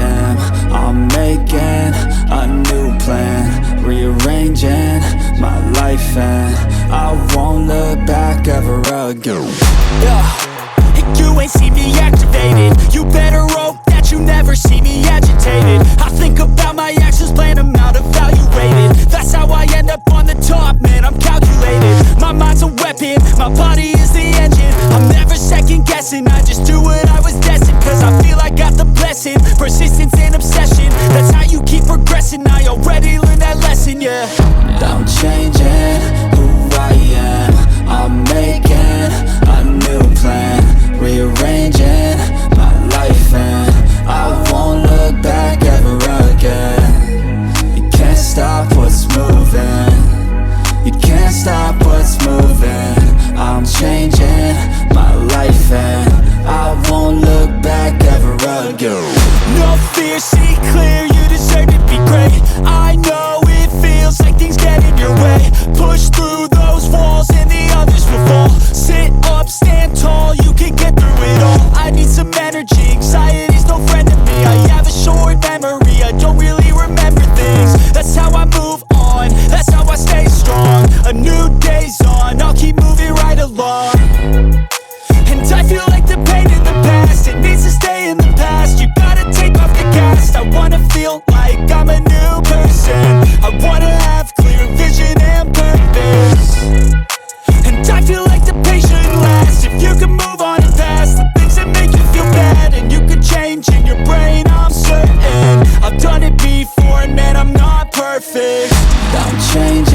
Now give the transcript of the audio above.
am. I'm making a new plan, rearranging my life, and I won't look back ever again. Yeah, and you ain't see me activated. You better hope that you never see me agitated. I think about my actions, plan them out, evaluated. That's how I end up on the top, man, I'm calculated. My mind's a weapon, my body is the engine. I'm never second guessing, I just do what I was destined. Cause I feel I got the blessing, persistence and obsession. That's how you keep progressing, I already learned that lesson, yeah. I'm changing who I am. I'm making a new plan, rearranging my life, and I won't look back ever again. You can't stop what's moving, you can't stop what's moving. I'm changing my life, and I won't look back ever again. No fear, see clear, you deserve to be great. I know it feels like things get in your way. Push through those walls and the others will fall. Sit up, stand tall, you can get through it all. I need some energy, anxiety's no friend to me. I have a short memory, I don't really remember things. That's how I move on, that's how I stay strong. A new day's on, I'll keep moving right along. And I feel like the pain in the past, it needs to stay in the past. You gotta take off the gas, I wanna feel like I'm a new person. I wanna have clear vision and purpose. And I feel like the pain shouldn't last. If you can move on and past the things that make you feel bad, and you could change in your brain, I'm certain. I've done it before, and man, I'm not perfect. I'm changing